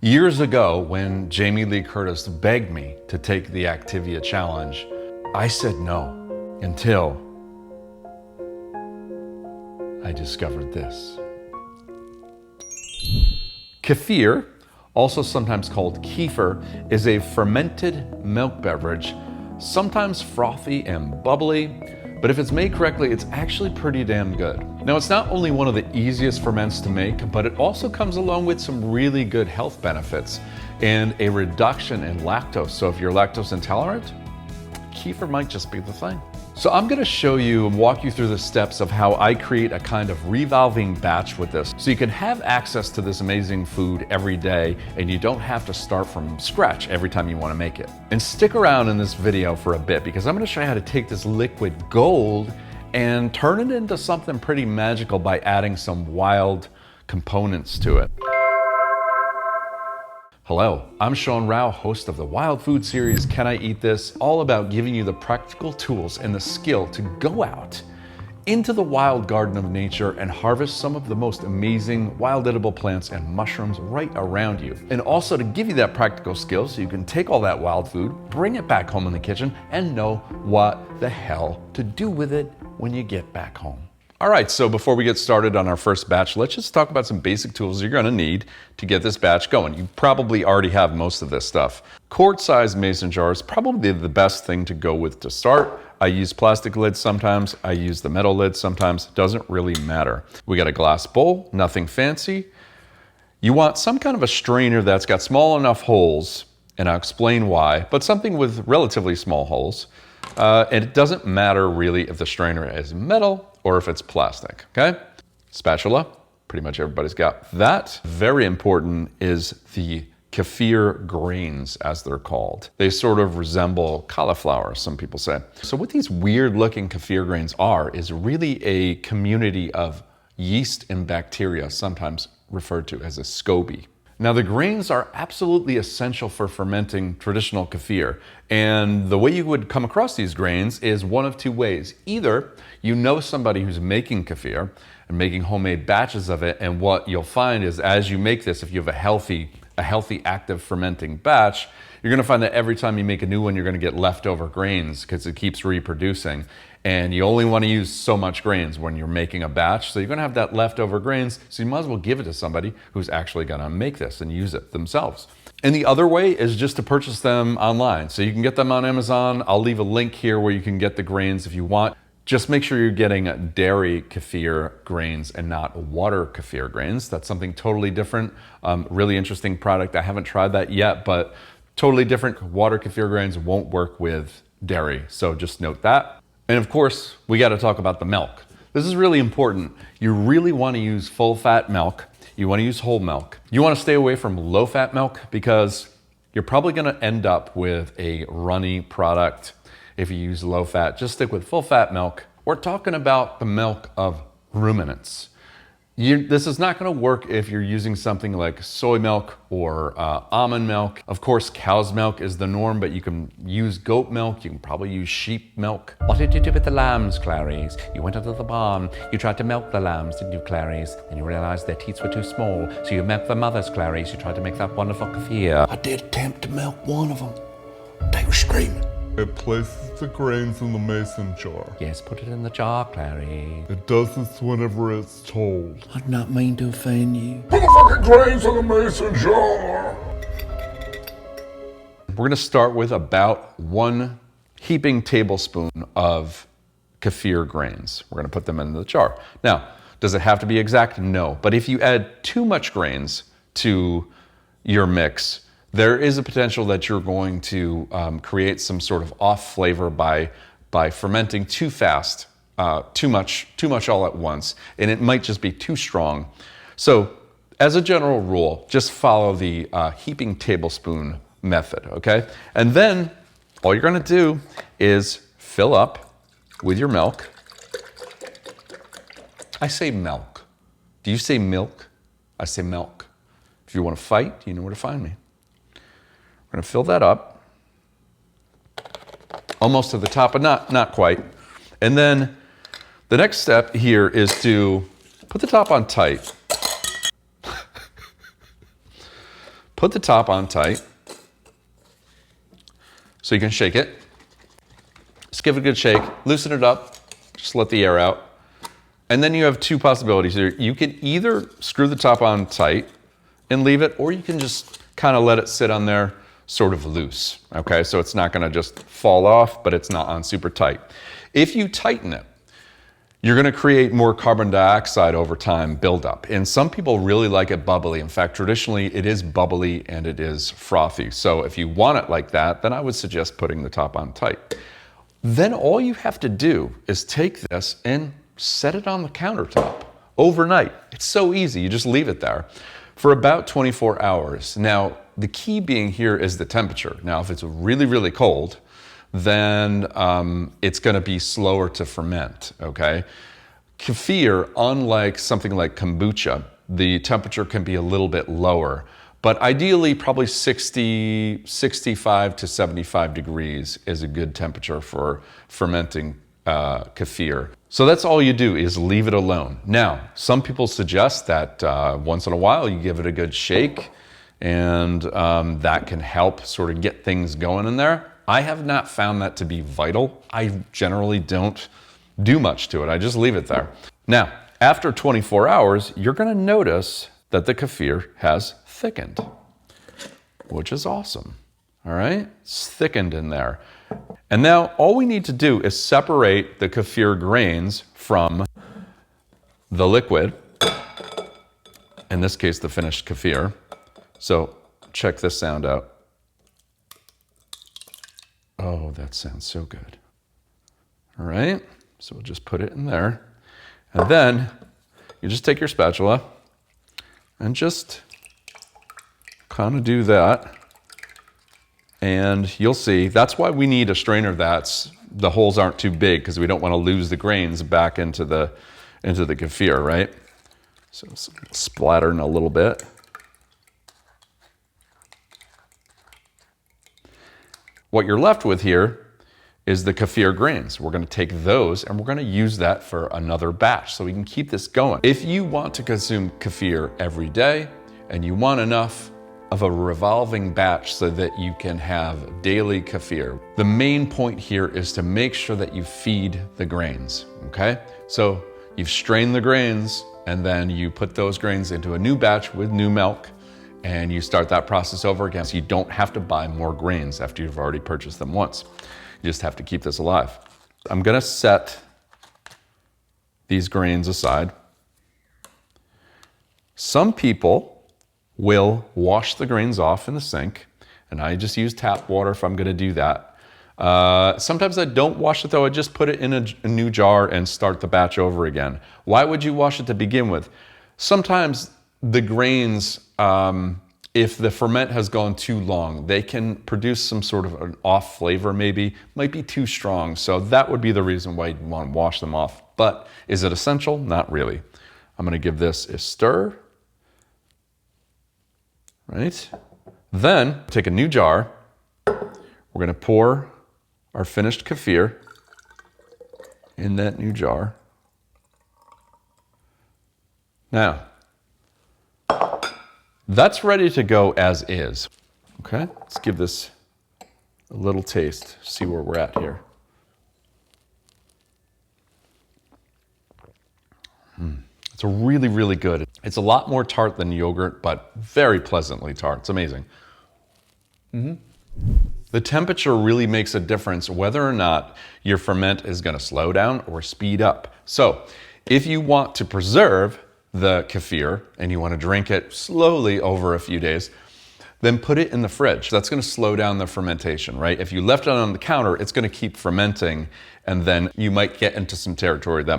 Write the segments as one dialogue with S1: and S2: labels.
S1: Years ago, when Jamie Lee Curtis begged me to take the Activia challenge, I said no until I discovered this. Kefir, also sometimes called kefir, is a fermented milk beverage, sometimes frothy and bubbly, but if it's made correctly, it's actually pretty damn good. Now, it's not only one of the easiest ferments to make, but it also comes along with some really good health benefits and a reduction in lactose. So if you're lactose intolerant, kefir might just be the thing. So I'm gonna show you and walk you through the steps of how I create a kind of revolving batch with this. So you can have access to this amazing food every day and you don't have to start from scratch every time you wanna make it. And stick around in this video for a bit because I'm gonna show you how to take this liquid gold and turn it into something pretty magical by adding some wild components to it. Hello, I'm Sean Rowe, host of the Wild Food series, Can I Eat This? All about giving you the practical tools and the skill to go out into the wild garden of nature and harvest some of the most amazing wild edible plants and mushrooms right around you. And also to give you that practical skill so you can take all that wild food, bring it back home in the kitchen, and know what the hell to do with it when you get back home. All right, so before we get started on our first batch, let's just talk about some basic tools you're gonna need to get this batch going. You probably already have most of this stuff. Quart-sized mason jar is probably the best thing to go with to start. I use plastic lids sometimes, I use the metal lids sometimes, doesn't really matter. We got a glass bowl, nothing fancy. You want some kind of a strainer that's got small enough holes, and I'll explain why, but something with relatively small holes. And it doesn't matter really if the strainer is metal or if it's plastic, okay? Spatula, pretty much everybody's got that. Very important is the Kefir Grains, as they're called. They sort of resemble cauliflower, some people say. So what these weird looking Kefir grains are is really a community of yeast and bacteria, sometimes referred to as a SCOBY. Now, the grains are absolutely essential for fermenting traditional kefir. And the way you would come across these grains is one of two ways. Either you know somebody who's making kefir and making homemade batches of it, and what you'll find is as you make this, if you have a healthy active fermenting batch, you're gonna find that every time you make a new one, you're gonna get leftover grains because it keeps reproducing. And you only want to use so much grains when you're making a batch. So you're going to have that leftover grains. So you might as well give it to somebody who's actually going to make this and use it themselves. And the other way is just to purchase them online. So you can get them on Amazon. I'll leave a link here where you can get the grains if you want. Just make sure you're getting dairy kefir grains and not water kefir grains. That's something totally different. Really interesting product. I haven't tried that yet, but totally different. Water kefir grains won't work with dairy. So just note that. And of course, we got to talk about the milk. This is really important. You really want to use full fat milk. You want to use whole milk. You want to stay away from low fat milk because you're probably going to end up with a runny product if you use low fat. Just stick with full fat milk. We're talking about the milk of ruminants. This is not going to work if you're using something like soy milk or almond milk. Of course, cow's milk is the norm, but you can use goat milk. You can probably use sheep milk. What did you do with the lambs, Clarice? You went into the barn. You tried to milk the lambs, didn't you, Clarice? And you realized their teats were too small, so you milked the mothers, Clarice. You tried to make that wonderful kefir.
S2: I did attempt to milk one of them. They were screaming.
S3: It places the grains in the mason jar.
S1: Yes, put it in the jar, Clarice.
S3: It does this whenever it's told.
S2: I did not mean to offend you.
S3: Put the fucking grains in the mason jar!
S1: We're gonna start with about 1 heaping tablespoon of kefir grains. We're gonna put them in the jar. Now, does it have to be exact? No, but if you add too much grains to your mix, there is a potential that you're going to create some sort of off flavor by fermenting too fast, too much all at once, and it might just be too strong. So as a general rule, just follow the heaping tablespoon method, okay? And then all you're gonna do is fill up with your milk. I say milk. Do you say milk? I say milk. If you want to fight, you know where to find me. We're gonna fill that up, almost to the top, but not quite. And then the next step here is to put the top on tight. Put the top on tight so you can shake it. Just give it a good shake, loosen it up, just let the air out. And then you have two possibilities here. You can either screw the top on tight and leave it, or you can just kind of let it sit on there sort of loose, okay? So it's not gonna just fall off, but it's not on super tight. If you tighten it, you're gonna create more carbon dioxide over time buildup. And some people really like it bubbly. In fact, traditionally it is bubbly and it is frothy. So if you want it like that, then I would suggest putting the top on tight. Then all you have to do is take this and set it on the countertop overnight. It's so easy, you just leave it there for about 24 hours. Now, the key being here is the temperature. Now, if it's really, really cold, then it's gonna be slower to ferment, okay? Kefir, unlike something like kombucha, the temperature can be a little bit lower, but ideally probably 65 to 75 degrees is a good temperature for fermenting kefir. So that's all you do is leave it alone. Now, some people suggest that once in a while you give it a good shake, and that can help sort of get things going in there. I have not found that to be vital. I generally don't do much to it. I just leave it there. Now, after 24 hours, you're gonna notice that the kefir has thickened, which is awesome, all right? It's thickened in there. And now all we need to do is separate the kefir grains from the liquid, in this case, the finished kefir. So check this sound out. Oh, that sounds so good. All right, so we'll just put it in there. And then you just take your spatula and just kind of do that. And you'll see, that's why we need a strainer the holes aren't too big, because we don't want to lose the grains back into the kefir, right? So splattering a little bit. What you're left with here is the kefir grains. We're gonna take those and we're gonna use that for another batch so we can keep this going. If you want to consume kefir every day and you want enough of a revolving batch so that you can have daily kefir, the main point here is to make sure that you feed the grains, okay? So you've strained the grains and then you put those grains into a new batch with new milk, and you start that process over again, so you don't have to buy more grains after you've already purchased them once. You just have to keep this alive. I'm gonna set these grains aside. Some people will wash the grains off in the sink, and I just use tap water if I'm gonna do that. Sometimes I don't wash it though, I just put it in a new jar and start the batch over again. Why would you wash it to begin with? Sometimes the grains, if the ferment has gone too long, they can produce some sort of an off flavor maybe, might be too strong. So that would be the reason why you'd want to wash them off. But is it essential? Not really. I'm gonna give this a stir, right? Then take a new jar. We're gonna pour our finished kefir in that new jar. Now, that's ready to go as is. Okay, let's give this a little taste, see where we're at here. It's really, really good. It's a lot more tart than yogurt, but very pleasantly tart. It's amazing. The temperature really makes a difference whether or not your ferment is gonna slow down or speed up. So if you want to preserve the kefir and you want to drink it slowly over a few days, then put it in the fridge. That's going to slow down the fermentation, right? If you left it on the counter, it's going to keep fermenting, and then you might get into some territory that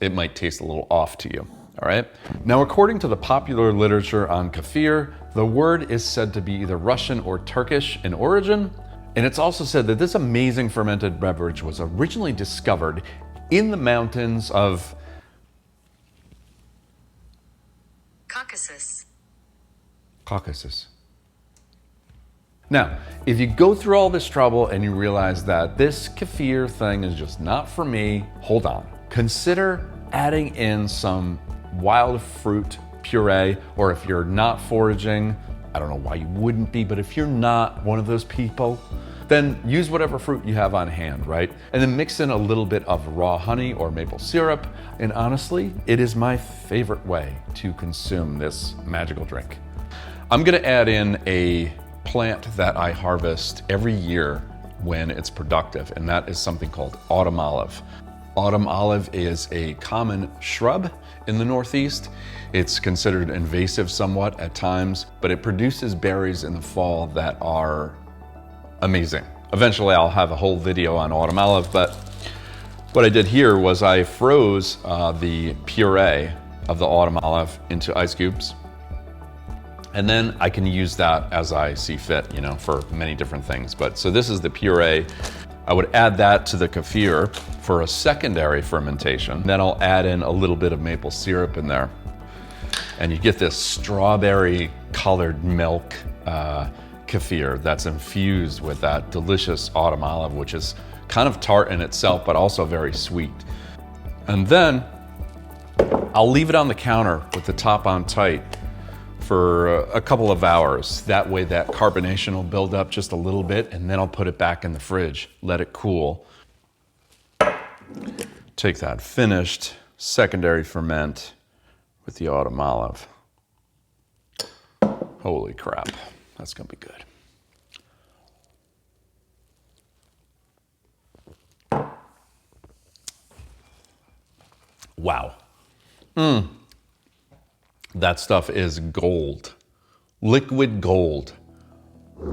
S1: it might taste a little off to you. All right. Now, according to the popular literature on kefir, the word is said to be either Russian or Turkish in origin, and it's also said that this amazing fermented beverage was originally discovered in the mountains of Caucasus. Now, if you go through all this trouble and you realize that this kefir thing is just not for me, hold on. Consider adding in some wild fruit puree, or if you're not foraging, I don't know why you wouldn't be, but if you're not one of those people, then use whatever fruit you have on hand, right? And then mix in a little bit of raw honey or maple syrup. And honestly, it is my favorite way to consume this magical drink. I'm gonna add in a plant that I harvest every year when it's productive, and that is something called autumn olive. Autumn olive is a common shrub in the Northeast. It's considered invasive somewhat at times, but it produces berries in the fall that are amazing. Eventually I'll have a whole video on autumn olive, but what I did here was I froze the puree of the autumn olive into ice cubes. And then I can use that as I see fit, you know, for many different things. But so this is the puree. I would add that to the kefir for a secondary fermentation. Then I'll add in a little bit of maple syrup in there. And you get this strawberry colored milk kefir that's infused with that delicious autumn olive, which is kind of tart in itself, but also very sweet. And then I'll leave it on the counter with the top on tight for a couple of hours. That way that carbonation will build up just a little bit, and then I'll put it back in the fridge, let it cool. Take that finished secondary ferment with the autumn olive. Holy crap, that's gonna be good. Wow. That stuff is gold, liquid gold.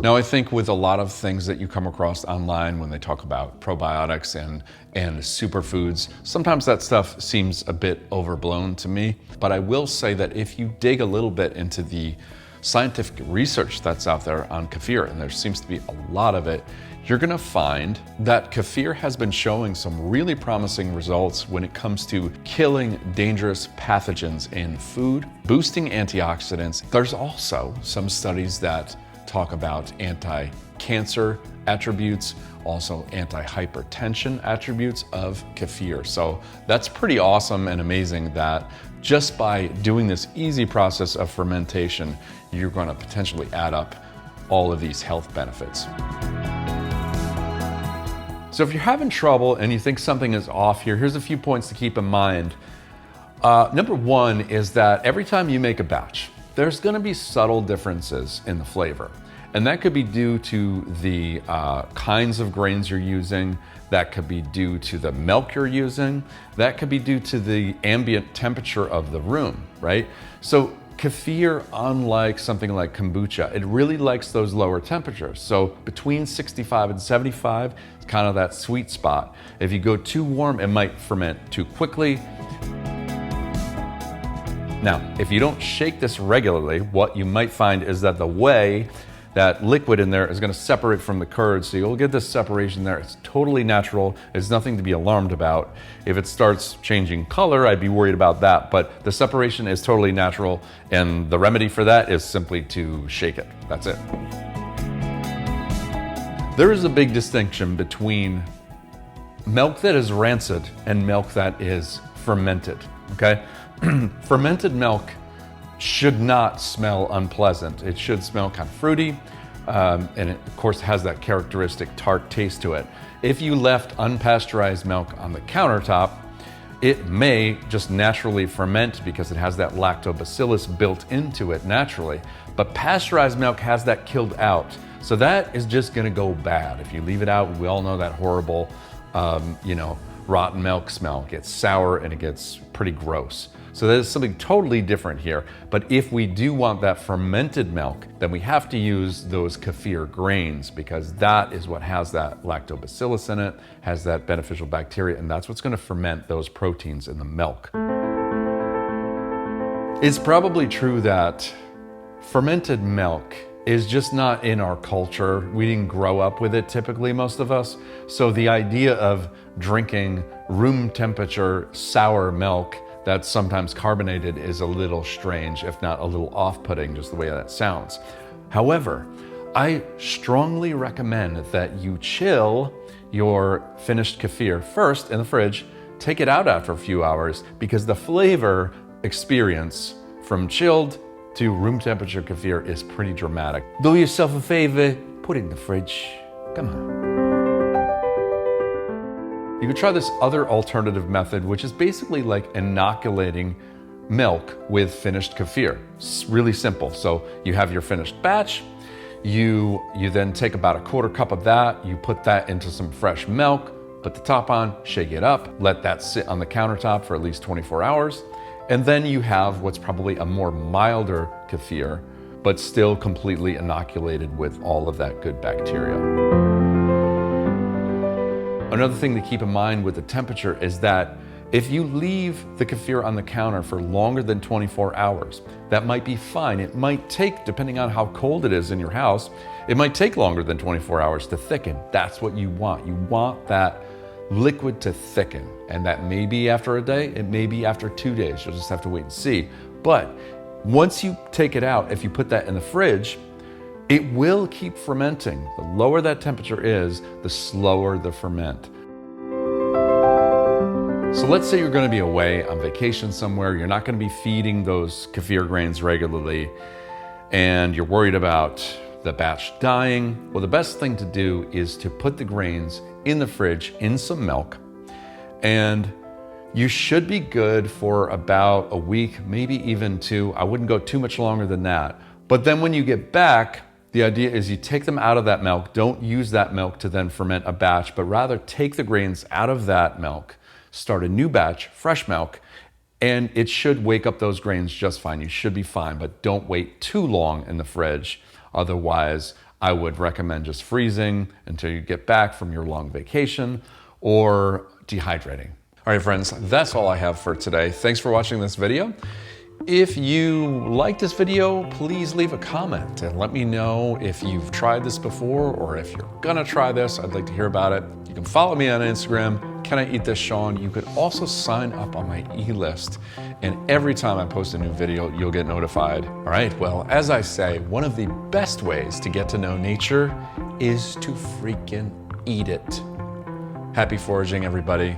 S1: Now I think with a lot of things that you come across online when they talk about probiotics and superfoods, sometimes that stuff seems a bit overblown to me. But I will say that if you dig a little bit into the scientific research that's out there on kefir, and there seems to be a lot of it, you're gonna find that kefir has been showing some really promising results when it comes to killing dangerous pathogens in food, boosting antioxidants. There's also some studies that talk about anti-cancer attributes, also anti-hypertension attributes of kefir. So that's pretty awesome and amazing that just by doing this easy process of fermentation, you're gonna potentially add up all of these health benefits. So if you're having trouble and you think something is off here, here's a few points to keep in mind. Number one is that every time you make a batch, there's gonna be subtle differences in the flavor. And that could be due to the kinds of grains you're using, that could be due to the milk you're using, that could be due to the ambient temperature of the room, right? So kefir, unlike something like kombucha, it really likes those lower temperatures. So between 65 and 75, it's kind of that sweet spot. If you go too warm, it might ferment too quickly. Now, if you don't shake this regularly, what you might find is that the whey, that liquid in there, is gonna separate from the curd, so you'll get this separation there. It's totally natural. It's nothing to be alarmed about. If it starts changing color, I'd be worried about that, but the separation is totally natural, and the remedy for that is simply to shake it. That's it. There is a big distinction between milk that is rancid and milk that is fermented, okay? Fermented milk should not smell unpleasant. It should smell kind of fruity, and it of course has that characteristic tart taste to it. If you left unpasteurized milk on the countertop, it may just naturally ferment because it has that lactobacillus built into it naturally. But pasteurized milk has that killed out. So that is just gonna go bad. If you leave it out, we all know that horrible, rotten milk smell. It gets sour and it gets pretty gross. So there's something totally different here. But if we do want that fermented milk, then we have to use those kefir grains, because that is what has that lactobacillus in it, has that beneficial bacteria, and that's what's gonna ferment those proteins in the milk. It's probably true that fermented milk is just not in our culture. We didn't grow up with it typically, most of us. So the idea of drinking room temperature sour milk that's sometimes carbonated is a little strange, if not a little off-putting, just the way that sounds. However, I strongly recommend that you chill your finished kefir first in the fridge, take it out after a few hours, because the flavor experience from chilled to room temperature kefir is pretty dramatic. Do yourself a favor, put it in the fridge. Come on. You could try this other alternative method, which is basically like inoculating milk with finished kefir. It's really simple. So you have your finished batch, you then take about a quarter cup of that, you put that into some fresh milk, put the top on, shake it up, let that sit on the countertop for at least 24 hours. And then you have what's probably a more milder kefir, but still completely inoculated with all of that good bacteria. Another thing to keep in mind with the temperature is that if you leave the kefir on the counter for longer than 24 hours, that might be fine. It might take, depending on how cold it is in your house, it might take longer than 24 hours to thicken. That's what you want. You want that liquid to thicken. And that may be after a day, it may be after 2 days. You'll just have to wait and see. But once you take it out, if you put that in the fridge, it will keep fermenting. The lower that temperature is, the slower the ferment. So let's say you're going to be away on vacation somewhere, you're not going to be feeding those kefir grains regularly, and you're worried about the batch dying. Well, the best thing to do is to put the grains in the fridge in some milk, and you should be good for about a week, maybe even 2. I wouldn't go too much longer than that. But then when you get back, the idea is you take them out of that milk. Don't use that milk to then ferment a batch, but rather take the grains out of that milk, start a new batch, fresh milk, and it should wake up those grains just fine. You should be fine, but don't wait too long in the fridge. Otherwise, I would recommend just freezing until you get back from your long vacation or dehydrating. All right, friends, that's all I have for today. Thanks for watching this video. If you like this video, please leave a comment and let me know if you've tried this before or if you're gonna try this. I'd like to hear about it. You can follow me on Instagram, Can I Eat This Sean? You could also sign up on my e-list, and every time I post a new video, you'll get notified. All right, well, as I say, one of the best ways to get to know nature is to freaking eat it. Happy foraging, everybody.